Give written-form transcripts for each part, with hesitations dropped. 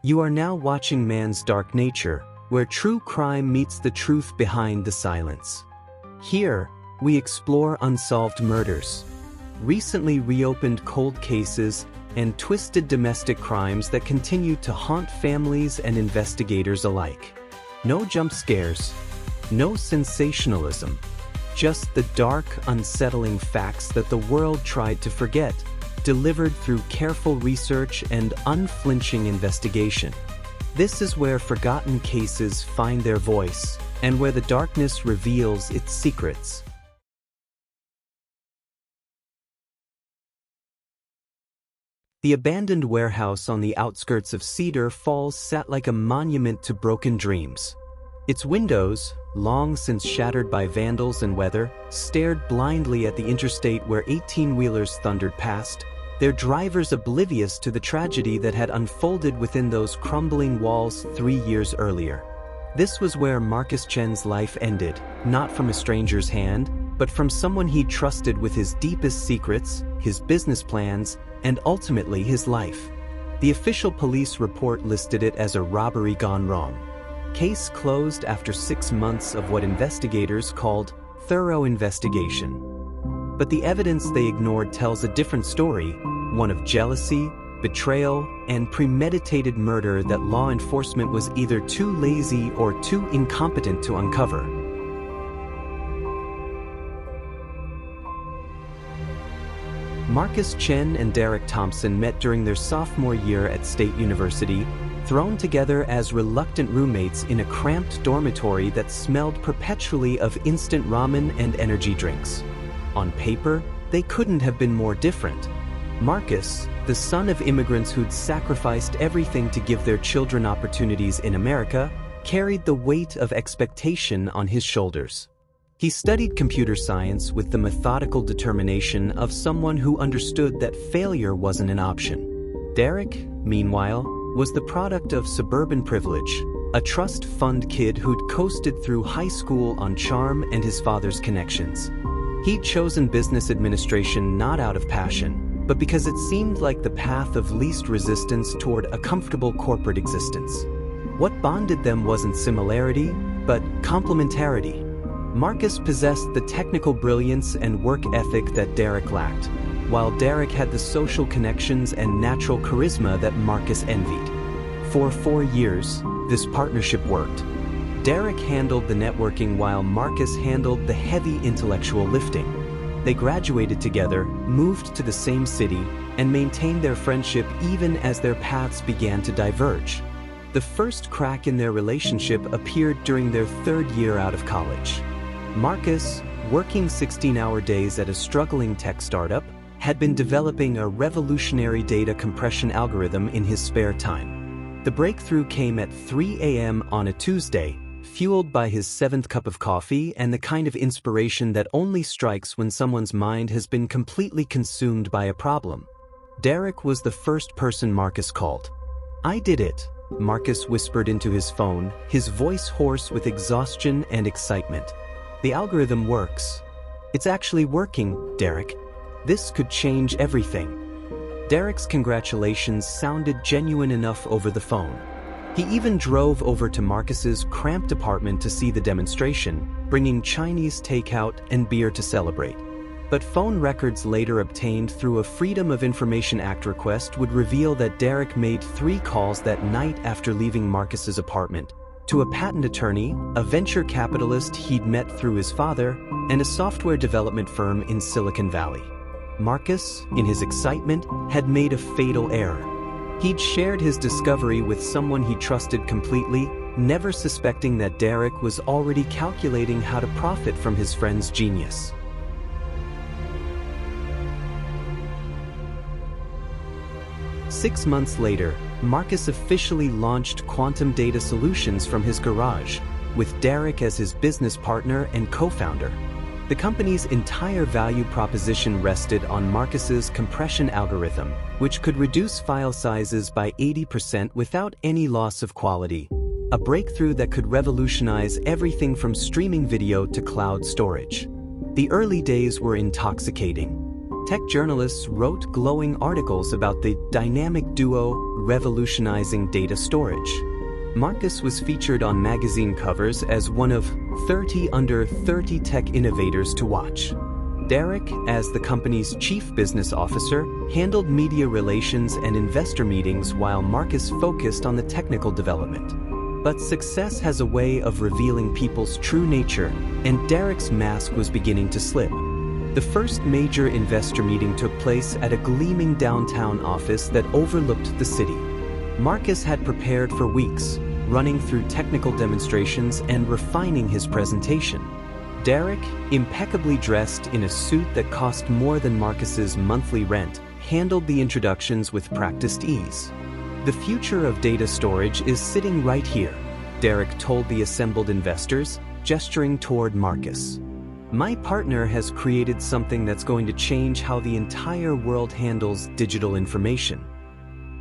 You are now watching Man's Dark Nature, where true crime meets the truth behind the silence. Here, we explore unsolved murders, recently reopened cold cases, and twisted domestic crimes that continue to haunt families and investigators alike. No jump scares, no sensationalism, just the dark, unsettling facts that the world tried to forget, delivered through careful research and unflinching investigation. This is where forgotten cases find their voice, and where the darkness reveals its secrets. The abandoned warehouse on the outskirts of Cedar Falls sat like a monument to broken dreams. Its windows, long since shattered by vandals and weather, stared blindly at the interstate where 18-wheelers thundered past, their drivers oblivious to the tragedy that had unfolded within those crumbling walls 3 years earlier. This was where Marcus Chen's life ended, not from a stranger's hand, but from someone he trusted with his deepest secrets, his business plans, and ultimately his life. The official police report listed it as a robbery gone wrong. Case closed after 6 months of what investigators called thorough investigation. But the evidence they ignored tells a different story, one of jealousy, betrayal, and premeditated murder that law enforcement was either too lazy or too incompetent to uncover. Marcus Chen and Derek Thompson met during their sophomore year at State University, thrown together as reluctant roommates in a cramped dormitory that smelled perpetually of instant ramen and energy drinks. On paper, they couldn't have been more different. Marcus, the son of immigrants who'd sacrificed everything to give their children opportunities in America, carried the weight of expectation on his shoulders. He studied computer science with the methodical determination of someone who understood that failure wasn't an option. Derek, meanwhile, was the product of suburban privilege, a trust fund kid who'd coasted through high school on charm and his father's connections. He'd chosen business administration not out of passion, but because it seemed like the path of least resistance toward a comfortable corporate existence. What bonded them wasn't similarity, but complementarity. Marcus possessed the technical brilliance and work ethic that Derek lacked, while Derek had the social connections and natural charisma that Marcus envied. For 4 years, this partnership worked. Derek handled the networking while Marcus handled the heavy intellectual lifting. They graduated together, moved to the same city, and maintained their friendship even as their paths began to diverge. The first crack in their relationship appeared during their 3rd year out of college. Marcus, working 16-hour days at a struggling tech startup, had been developing a revolutionary data compression algorithm in his spare time. The breakthrough came at 3 a.m. on a Tuesday, fueled by his 7th cup of coffee and the kind of inspiration that only strikes when someone's mind has been completely consumed by a problem. Derek was the first person Marcus called. "I did it," Marcus whispered into his phone, his voice hoarse with exhaustion and excitement. "The algorithm works." "It's actually working, Derek. This could change everything." Derek's congratulations sounded genuine enough over the phone. He even drove over to Marcus's cramped apartment to see the demonstration, bringing Chinese takeout and beer to celebrate. But phone records later obtained through a Freedom of Information Act request would reveal that Derek made 3 calls that night after leaving Marcus's apartment, to a patent attorney, a venture capitalist he'd met through his father, and a software development firm in Silicon Valley. Marcus, in his excitement, had made a fatal error. He'd shared his discovery with someone he trusted completely, never suspecting that Derek was already calculating how to profit from his friend's genius. Six months later, Marcus officially launched Quantum Data Solutions from his garage, with Derek as his business partner and co-founder. The company's entire value proposition rested on Marcus's compression algorithm, which could reduce file sizes by 80% without any loss of quality, a breakthrough that could revolutionize everything from streaming video to cloud storage. The early days were intoxicating. Tech journalists wrote glowing articles about the dynamic duo revolutionizing data storage. Marcus was featured on magazine covers as one of 30 under 30 tech innovators to watch. Derek, as the company's chief business officer, handled media relations and investor meetings while Marcus focused on the technical development. But success has a way of revealing people's true nature, and Derek's mask was beginning to slip. The first major investor meeting took place at a gleaming downtown office that overlooked the city. Marcus had prepared for weeks, running through technical demonstrations and refining his presentation. Derek, impeccably dressed in a suit that cost more than Marcus's monthly rent, handled the introductions with practiced ease. The future of data storage is sitting right here, Derek told the assembled investors, gesturing toward Marcus. My partner has created something that's going to change how the entire world handles digital information.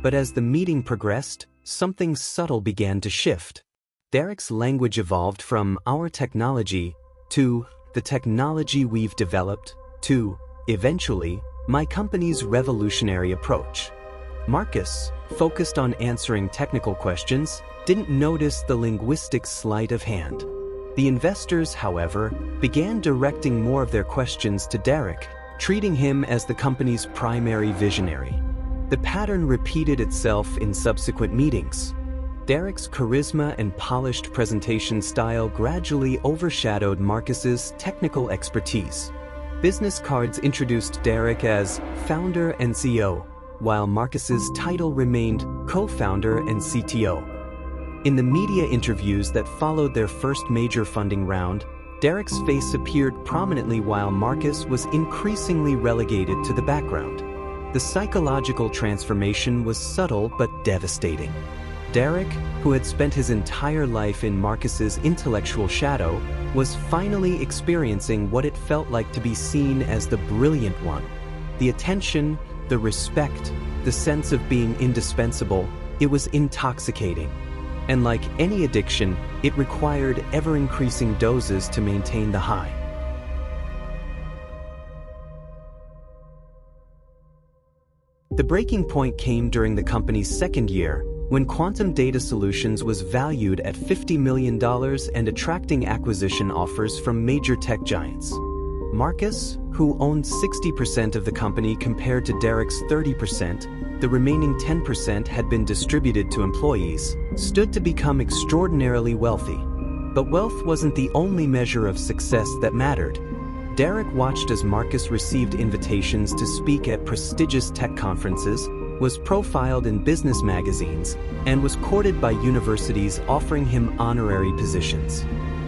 But as the meeting progressed, something subtle began to shift. Derek's language evolved from our technology to the technology we've developed to, eventually, my company's revolutionary approach. Marcus, focused on answering technical questions, didn't notice the linguistic sleight of hand. The investors, however, began directing more of their questions to Derek, treating him as the company's primary visionary. The pattern repeated itself in subsequent meetings. Derek's charisma and polished presentation style gradually overshadowed Marcus's technical expertise. Business cards introduced Derek as founder and CEO, while Marcus's title remained co-founder and CTO. In the media interviews that followed their first major funding round, Derek's face appeared prominently while Marcus was increasingly relegated to the background. The psychological transformation was subtle but devastating. Derek, who had spent his entire life in Marcus's intellectual shadow, was finally experiencing what it felt like to be seen as the brilliant one. The attention, the respect, the sense of being indispensable, it was intoxicating. And like any addiction, it required ever-increasing doses to maintain the high. The breaking point came during the company's second year, when Quantum Data Solutions was valued at $50 million and attracting acquisition offers from major tech giants. Marcus, who owned 60% of the company compared to Derek's 30%, the remaining 10% had been distributed to employees, stood to become extraordinarily wealthy. But wealth wasn't the only measure of success that mattered. Derek watched as Marcus received invitations to speak at prestigious tech conferences, was profiled in business magazines, and was courted by universities offering him honorary positions.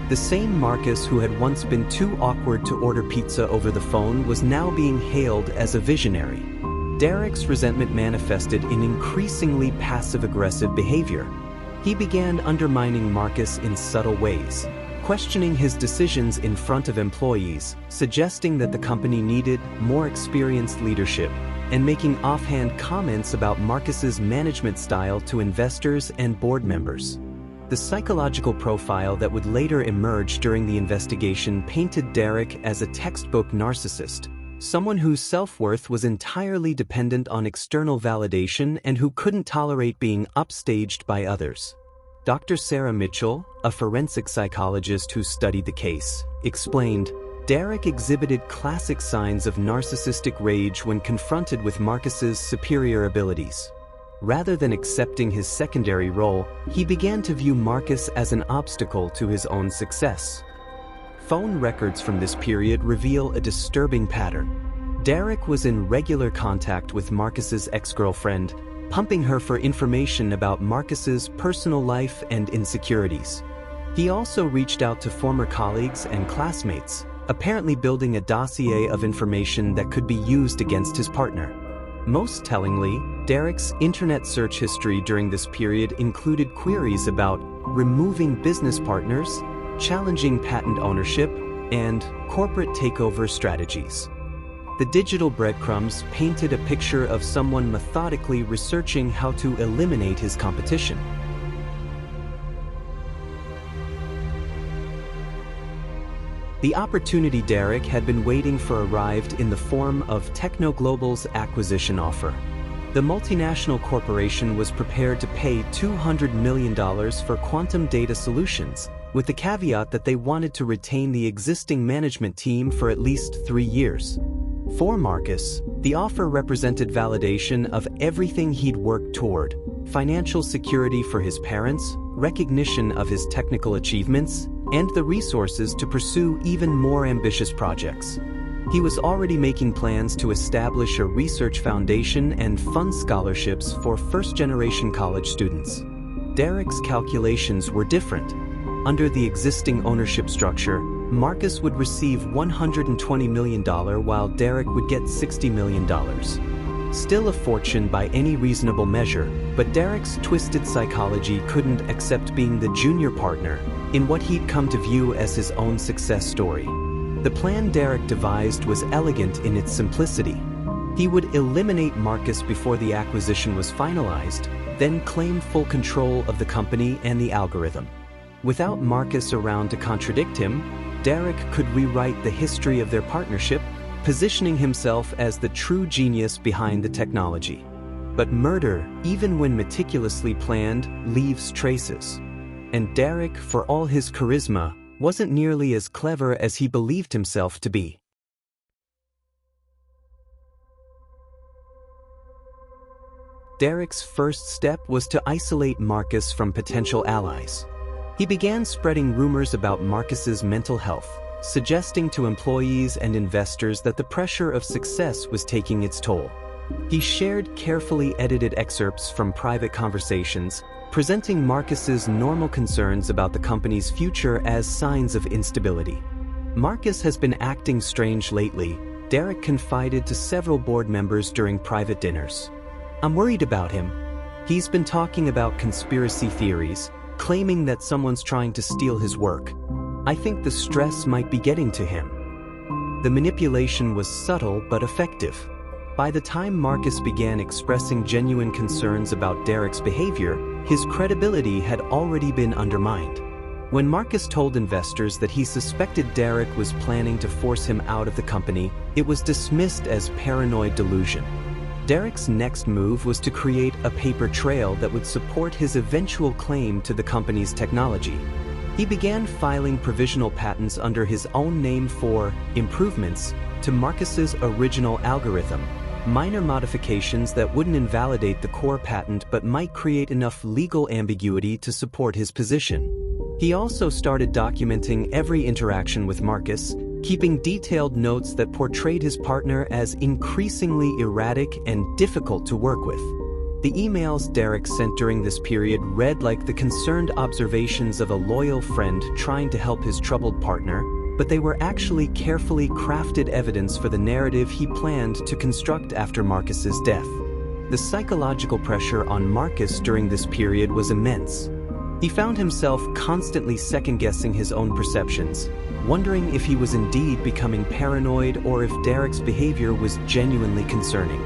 The same Marcus who had once been too awkward to order pizza over the phone was now being hailed as a visionary. Derek's resentment manifested in increasingly passive-aggressive behavior. He began undermining Marcus in subtle ways, questioning his decisions in front of employees, suggesting that the company needed more experienced leadership, and making offhand comments about Marcus's management style to investors and board members. The psychological profile that would later emerge during the investigation painted Derek as a textbook narcissist, someone whose self-worth was entirely dependent on external validation and who couldn't tolerate being upstaged by others. Dr. Sarah Mitchell, a forensic psychologist who studied the case, explained, Derek exhibited classic signs of narcissistic rage when confronted with Marcus's superior abilities. Rather than accepting his secondary role, he began to view Marcus as an obstacle to his own success. Phone records from this period reveal a disturbing pattern. Derek was in regular contact with Marcus's ex-girlfriend, pumping her for information about Marcus's personal life and insecurities. He also reached out to former colleagues and classmates, apparently building a dossier of information that could be used against his partner. Most tellingly, Derek's internet search history during this period included queries about removing business partners, challenging patent ownership, and corporate takeover strategies. The digital breadcrumbs painted a picture of someone methodically researching how to eliminate his competition. The opportunity Derek had been waiting for arrived in the form of Techno Global's acquisition offer. The multinational corporation was prepared to pay $200 million for quantum data solutions, with the caveat that they wanted to retain the existing management team for at least 3 years. For Marcus, the offer represented validation of everything he'd worked toward: financial security for his parents, recognition of his technical achievements, and the resources to pursue even more ambitious projects. He was already making plans to establish a research foundation and fund scholarships for first-generation college students. Derek's calculations were different. Under the existing ownership structure, Marcus would receive $120 million while Derek would get $60 million. Still a fortune by any reasonable measure, but Derek's twisted psychology couldn't accept being the junior partner in what he'd come to view as his own success story. The plan Derek devised was elegant in its simplicity. He would eliminate Marcus before the acquisition was finalized, then claim full control of the company and the algorithm. Without Marcus around to contradict him, Derek could rewrite the history of their partnership, positioning himself as the true genius behind the technology. But murder, even when meticulously planned, leaves traces. And Derek, for all his charisma, wasn't nearly as clever as he believed himself to be. Derek's first step was to isolate Marcus from potential allies. He began spreading rumors about Marcus's mental health, suggesting to employees and investors that the pressure of success was taking its toll. He shared carefully edited excerpts from private conversations, presenting Marcus's normal concerns about the company's future as signs of instability. "Marcus has been acting strange lately," Derek confided to several board members during private dinners. "I'm worried about him. He's been talking about conspiracy theories, claiming that someone's trying to steal his work. I think the stress might be getting to him." The manipulation was subtle but effective. By the time Marcus began expressing genuine concerns about Derek's behavior, his credibility had already been undermined. When Marcus told investors that he suspected Derek was planning to force him out of the company, it was dismissed as paranoid delusion. Derek's next move was to create a paper trail that would support his eventual claim to the company's technology. He began filing provisional patents under his own name for improvements to Marcus's original algorithm, minor modifications that wouldn't invalidate the core patent but might create enough legal ambiguity to support his position. He also started documenting every interaction with Marcus, keeping detailed notes that portrayed his partner as increasingly erratic and difficult to work with. The emails Derek sent during this period read like the concerned observations of a loyal friend trying to help his troubled partner, but they were actually carefully crafted evidence for the narrative he planned to construct after Marcus's death. The psychological pressure on Marcus during this period was immense. He found himself constantly second-guessing his own perceptions, wondering if he was indeed becoming paranoid or if Derek's behavior was genuinely concerning.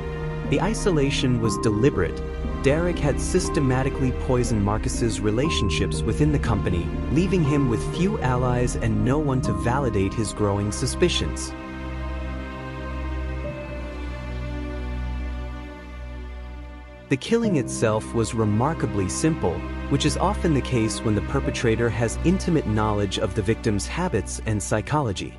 The isolation was deliberate. Derek had systematically poisoned Marcus's relationships within the company, leaving him with few allies and no one to validate his growing suspicions. The killing itself was remarkably simple, which is often the case when the perpetrator has intimate knowledge of the victim's habits and psychology.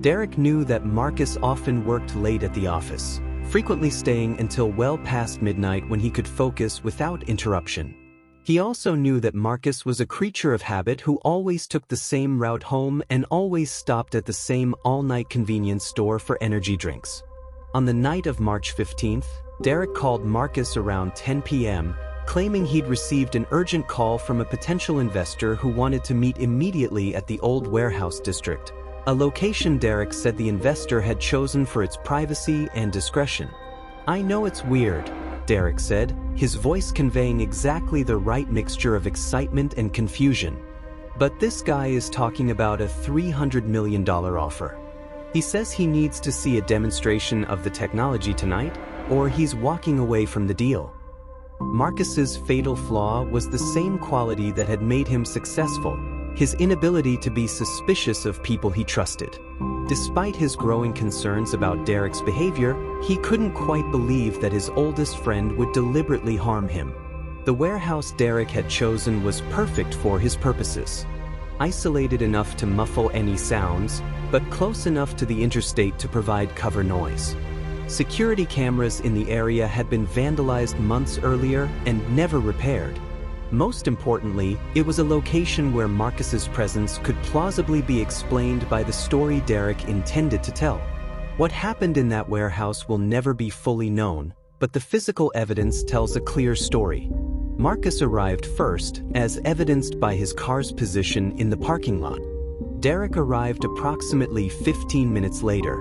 Derek knew that Marcus often worked late at the office, frequently staying until well past midnight when he could focus without interruption. He also knew that Marcus was a creature of habit who always took the same route home and always stopped at the same all-night convenience store for energy drinks. On the night of March 15th, Derek called Marcus around 10 p.m., claiming he'd received an urgent call from a potential investor who wanted to meet immediately at the old warehouse district, a location Derek said the investor had chosen for its privacy and discretion. "I know it's weird," Derek said, his voice conveying exactly the right mixture of excitement and confusion. "But this guy is talking about a $300 million offer. He says he needs to see a demonstration of the technology tonight, or he's walking away from the deal." Marcus's fatal flaw was the same quality that had made him successful: his inability to be suspicious of people he trusted. Despite his growing concerns about Derek's behavior, he couldn't quite believe that his oldest friend would deliberately harm him. The warehouse Derek had chosen was perfect for his purposes. Isolated enough to muffle any sounds, but close enough to the interstate to provide cover noise. Security cameras in the area had been vandalized months earlier and never repaired. Most importantly, it was a location where Marcus's presence could plausibly be explained by the story Derek intended to tell. What happened in that warehouse will never be fully known, but the physical evidence tells a clear story. Marcus arrived first, as evidenced by his car's position in the parking lot. Derek arrived approximately 15 minutes later.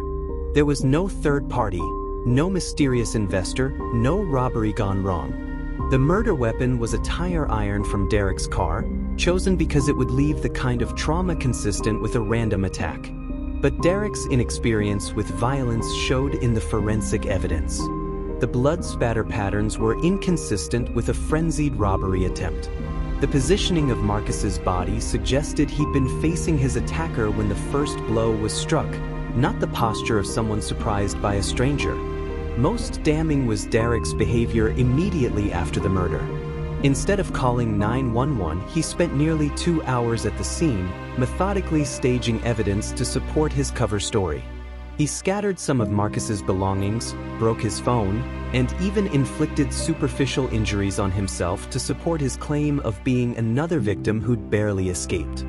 There was no third party, no mysterious investor, no robbery gone wrong. The murder weapon was a tire iron from Derek's car, chosen because it would leave the kind of trauma consistent with a random attack. But Derek's inexperience with violence showed in the forensic evidence. The blood spatter patterns were inconsistent with a frenzied robbery attempt. The positioning of Marcus's body suggested he'd been facing his attacker when the first blow was struck, not the posture of someone surprised by a stranger. Most damning was Derek's behavior immediately after the murder. Instead of calling 911, he spent nearly 2 hours at the scene, methodically staging evidence to support his cover story. He scattered some of Marcus's belongings, broke his phone, and even inflicted superficial injuries on himself to support his claim of being another victim who'd barely escaped.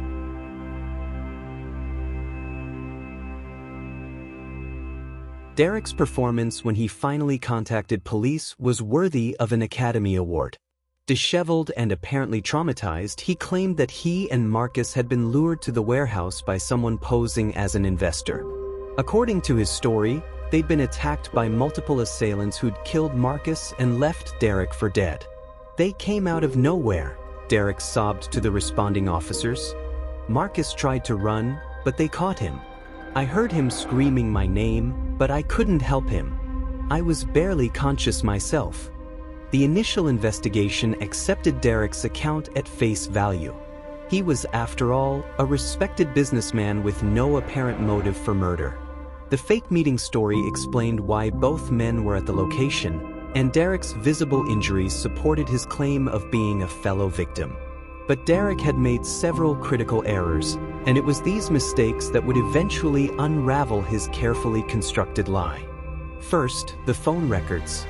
Derek's performance when he finally contacted police was worthy of an Academy Award. Disheveled and apparently traumatized, he claimed that he and Marcus had been lured to the warehouse by someone posing as an investor. According to his story, they'd been attacked by multiple assailants who'd killed Marcus and left Derek for dead. They came out of nowhere, Derek sobbed to the responding officers. Marcus tried to run, but they caught him. I heard him screaming my name, but I couldn't help him. I was barely conscious myself. The initial investigation accepted Derek's account at face value. He was, after all, a respected businessman with no apparent motive for murder. The fake meeting story explained why both men were at the location, and Derek's visible injuries supported his claim of being a fellow victim. But Derek had made several critical errors, and it was these mistakes that would eventually unravel his carefully constructed lie. First, the phone records.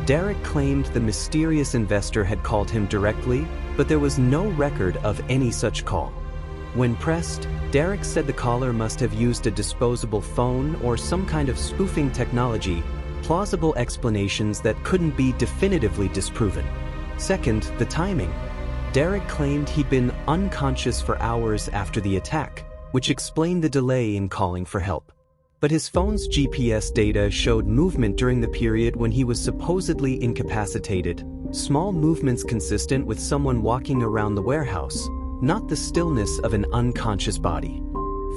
Derek claimed the mysterious investor had called him directly, but there was no record of any such call. When pressed, Derek said the caller must have used a disposable phone or some kind of spoofing technology, plausible explanations that couldn't be definitively disproven. Second, the timing. Derek claimed he'd been unconscious for hours after the attack, which explained the delay in calling for help. But his phone's GPS data showed movement during the period when he was supposedly incapacitated, small movements consistent with someone walking around the warehouse, not the stillness of an unconscious body.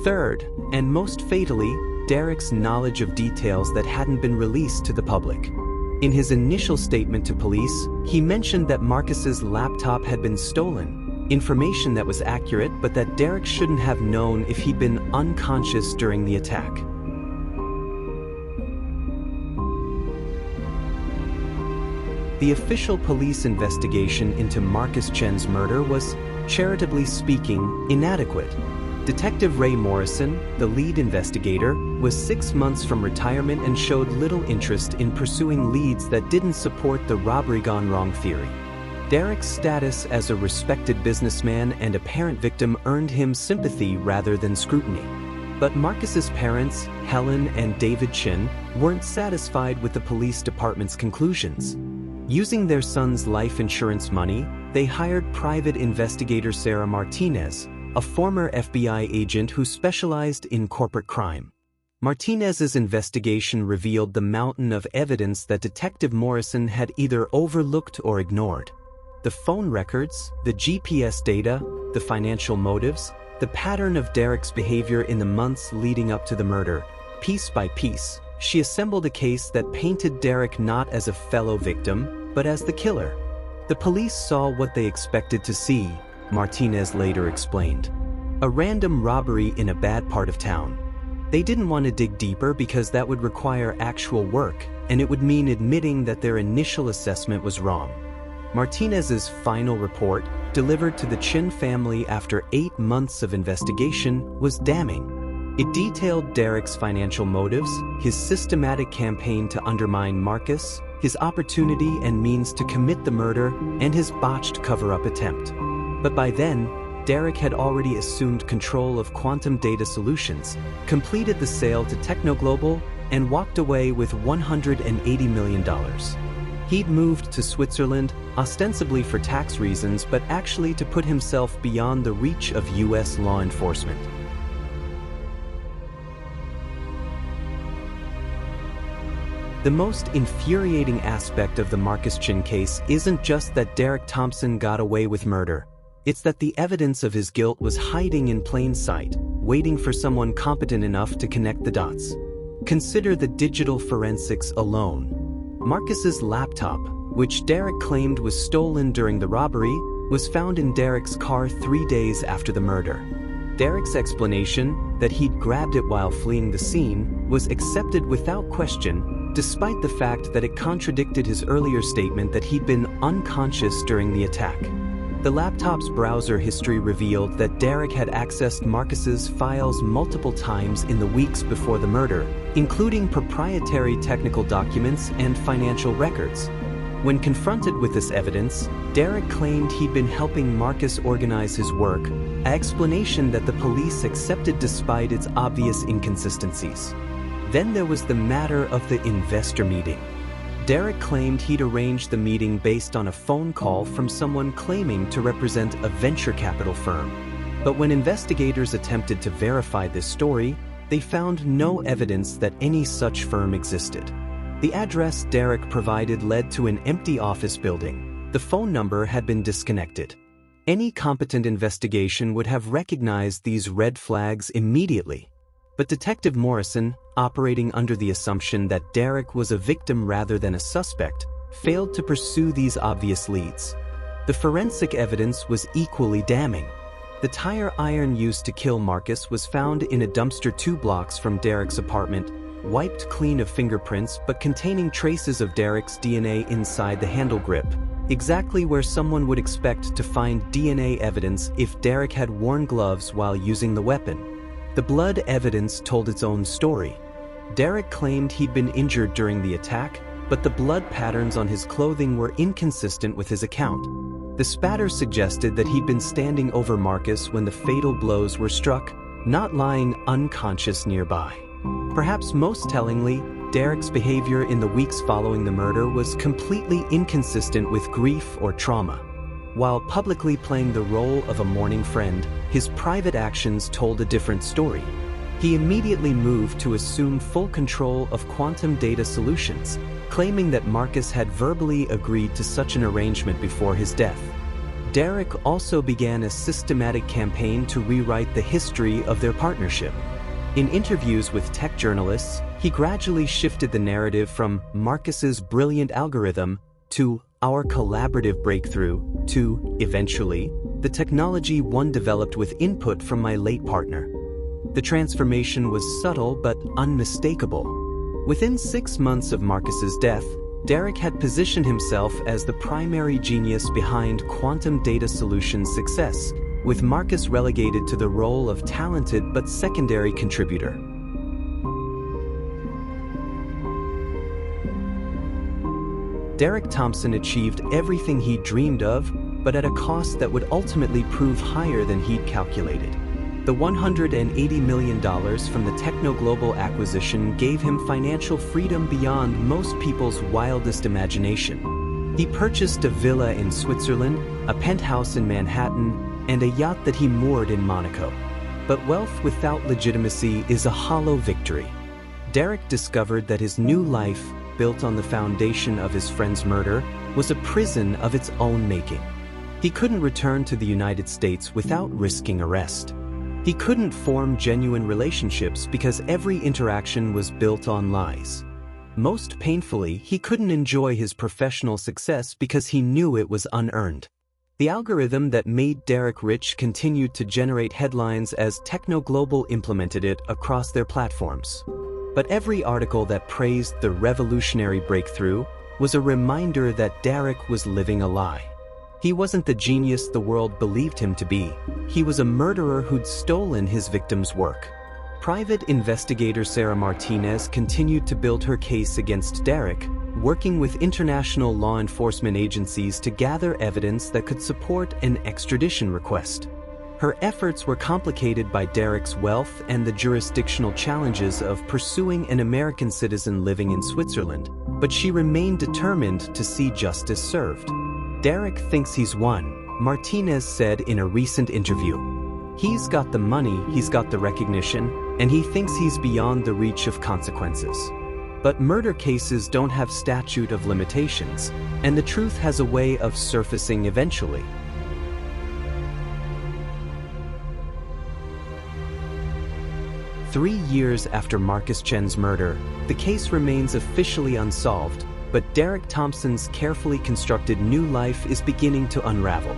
Third, and most fatally, Derek's knowledge of details that hadn't been released to the public. In his initial statement to police, he mentioned that Marcus's laptop had been stolen, information that was accurate but that Derek shouldn't have known if he'd been unconscious during the attack. The official police investigation into Marcus Chen's murder was, charitably speaking, inadequate. Detective Ray Morrison, the lead investigator, was 6 months from retirement and showed little interest in pursuing leads that didn't support the robbery gone wrong theory. Derek's status as a respected businessman and apparent victim earned him sympathy rather than scrutiny. But Marcus's parents, Helen and David Chen, weren't satisfied with the police department's conclusions. Using their son's life insurance money, they hired private investigator Sarah Martinez, a former FBI agent who specialized in corporate crime. Martinez's investigation revealed the mountain of evidence that Detective Morrison had either overlooked or ignored. The phone records, the GPS data, the financial motives, the pattern of Derek's behavior in the months leading up to the murder. Piece by piece, she assembled a case that painted Derek not as a fellow victim, but as the killer. The police saw what they expected to see, Martinez later explained. A random robbery in a bad part of town. They didn't want to dig deeper because that would require actual work, and it would mean admitting that their initial assessment was wrong. Martinez's final report, delivered to the Chin family after 8 months of investigation, was damning. It detailed Derek's financial motives, his systematic campaign to undermine Marcus, his opportunity and means to commit the murder, and his botched cover-up attempt. But by then, Derek had already assumed control of Quantum Data Solutions, completed the sale to Technoglobal, and walked away with $180 million. He'd moved to Switzerland, ostensibly for tax reasons, but actually to put himself beyond the reach of US law enforcement. The most infuriating aspect of the Marcus Chin case isn't just that Derek Thompson got away with murder. It's that the evidence of his guilt was hiding in plain sight, waiting for someone competent enough to connect the dots. Consider the digital forensics alone. Marcus's laptop, which Derek claimed was stolen during the robbery, was found in Derek's car 3 days after the murder. Derek's explanation, that he'd grabbed it while fleeing the scene, was accepted without question, despite the fact that it contradicted his earlier statement that he'd been unconscious during the attack. The laptop's browser history revealed that Derek had accessed Marcus's files multiple times in the weeks before the murder, including proprietary technical documents and financial records. When confronted with this evidence, Derek claimed he'd been helping Marcus organize his work, an explanation that the police accepted despite its obvious inconsistencies. Then there was the matter of the investor meeting. Derek claimed he'd arranged the meeting based on a phone call from someone claiming to represent a venture capital firm. But when investigators attempted to verify this story, they found no evidence that any such firm existed. The address Derek provided led to an empty office building. The phone number had been disconnected. Any competent investigation would have recognized these red flags immediately. But Detective Morrison, operating under the assumption that Derek was a victim rather than a suspect, failed to pursue these obvious leads. The forensic evidence was equally damning. The tire iron used to kill Marcus was found in a dumpster 2 blocks from Derek's apartment, wiped clean of fingerprints but containing traces of Derek's DNA inside the handle grip, exactly where someone would expect to find DNA evidence if Derek had worn gloves while using the weapon. The blood evidence told its own story. Derek claimed he'd been injured during the attack, but the blood patterns on his clothing were inconsistent with his account. The spatter suggested that he'd been standing over Marcus when the fatal blows were struck, not lying unconscious nearby. Perhaps most tellingly, Derek's behavior in the weeks following the murder was completely inconsistent with grief or trauma. While publicly playing the role of a mourning friend, his private actions told a different story. He immediately moved to assume full control of Quantum Data Solutions, claiming that Marcus had verbally agreed to such an arrangement before his death. Derek also began a systematic campaign to rewrite the history of their partnership. In interviews with tech journalists, he gradually shifted the narrative from Marcus's brilliant algorithm to our collaborative breakthrough to, eventually, the technology one developed with input from my late partner. The transformation was subtle but unmistakable. Within 6 months of Marcus's death, Derek had positioned himself as the primary genius behind Quantum Data Solutions' success, with Marcus relegated to the role of talented but secondary contributor. Derek Thompson achieved everything he dreamed of, but at a cost that would ultimately prove higher than he'd calculated. The $180 million from the Technoglobal acquisition gave him financial freedom beyond most people's wildest imagination. He purchased a villa in Switzerland, a penthouse in Manhattan, and a yacht that he moored in Monaco. But wealth without legitimacy is a hollow victory. Derek discovered that his new life, built on the foundation of his friend's murder, was a prison of its own making. He couldn't return to the United States without risking arrest. He couldn't form genuine relationships because every interaction was built on lies. Most painfully, he couldn't enjoy his professional success because he knew it was unearned. The algorithm that made Derek rich continued to generate headlines as TechnoGlobal implemented it across their platforms. But every article that praised the revolutionary breakthrough was a reminder that Derek was living a lie. He wasn't the genius the world believed him to be. He was a murderer who'd stolen his victim's work. Private investigator Sarah Martinez continued to build her case against Derek, working with international law enforcement agencies to gather evidence that could support an extradition request. Her efforts were complicated by Derek's wealth and the jurisdictional challenges of pursuing an American citizen living in Switzerland, but she remained determined to see justice served. Derek thinks he's won, Martinez said in a recent interview. He's got the money, he's got the recognition, and he thinks he's beyond the reach of consequences. But murder cases don't have statute of limitations, and the truth has a way of surfacing eventually. Three years after Marcus Chen's murder, the case remains officially unsolved, but Derek Thompson's carefully constructed new life is beginning to unravel.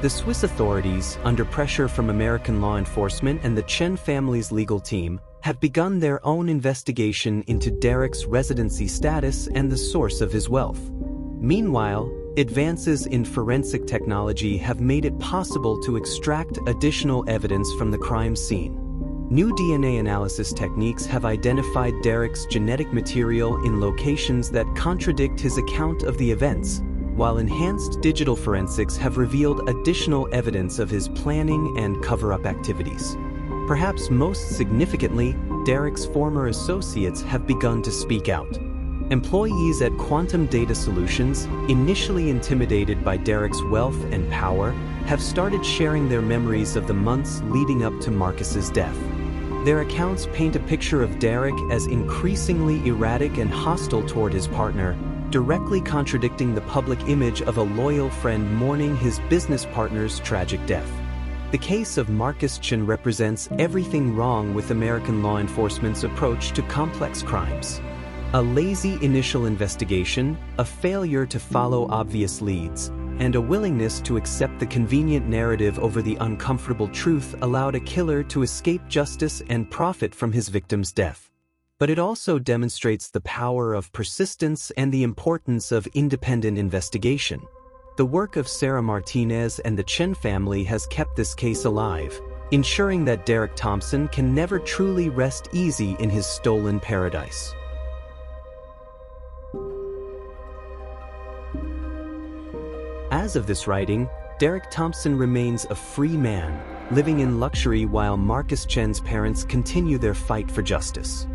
The Swiss authorities, under pressure from American law enforcement and the Chen family's legal team, have begun their own investigation into Derek's residency status and the source of his wealth. Meanwhile, advances in forensic technology have made it possible to extract additional evidence from the crime scene. New DNA analysis techniques have identified Derek's genetic material in locations that contradict his account of the events, while enhanced digital forensics have revealed additional evidence of his planning and cover-up activities. Perhaps most significantly, Derek's former associates have begun to speak out. Employees at Quantum Data Solutions, initially intimidated by Derek's wealth and power, have started sharing their memories of the months leading up to Marcus's death. Their accounts paint a picture of Derek as increasingly erratic and hostile toward his partner, directly contradicting the public image of a loyal friend mourning his business partner's tragic death. The case of Marcus Chen represents everything wrong with American law enforcement's approach to complex crimes. A lazy initial investigation, a failure to follow obvious leads, and a willingness to accept the convenient narrative over the uncomfortable truth allowed a killer to escape justice and profit from his victim's death. But it also demonstrates the power of persistence and the importance of independent investigation. The work of Sarah Martinez and the Chen family has kept this case alive, ensuring that Derek Thompson can never truly rest easy in his stolen paradise. As of this writing, Derek Thompson remains a free man, living in luxury while Marcus Chen's parents continue their fight for justice.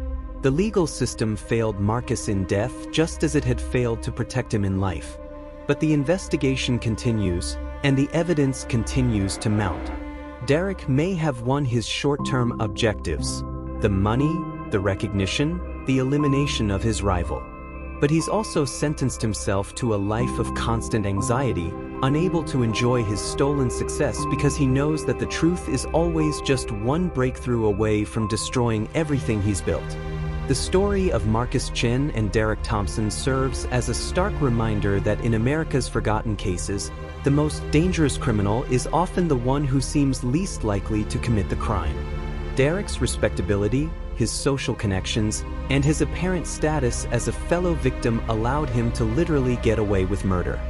The legal system failed Marcus in death just as it had failed to protect him in life. But the investigation continues, and the evidence continues to mount. Derek may have won his short-term objectives: the money, the recognition, the elimination of his rival. But he's also sentenced himself to a life of constant anxiety, unable to enjoy his stolen success because he knows that the truth is always just one breakthrough away from destroying everything he's built. The story of Marcus Chen and Derek Thompson serves as a stark reminder that in America's forgotten cases, the most dangerous criminal is often the one who seems least likely to commit the crime. Derek's respectability, his social connections, and his apparent status as a fellow victim allowed him to literally get away with murder.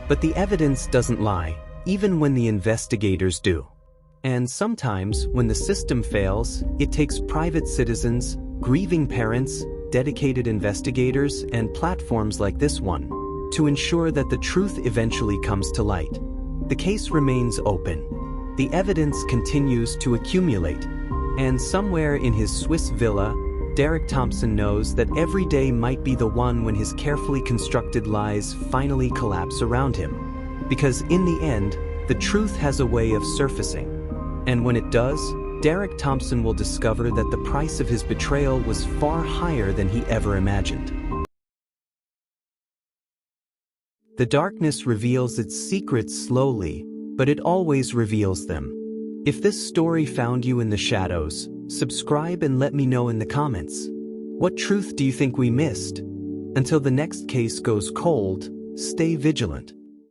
But the evidence doesn't lie, even when the investigators do. And sometimes, when the system fails, it takes private citizens, grieving parents, dedicated investigators, and platforms like this one to ensure that the truth eventually comes to light. The case remains open. The evidence continues to accumulate. And somewhere in his Swiss villa, Derek Thompson knows that every day might be the one when his carefully constructed lies finally collapse around him. Because in the end, the truth has a way of surfacing. And when it does, Derek Thompson will discover that the price of his betrayal was far higher than he ever imagined. The darkness reveals its secrets slowly, but it always reveals them. If this story found you in the shadows, subscribe and let me know in the comments. What truth do you think we missed? Until the next case goes cold, stay vigilant.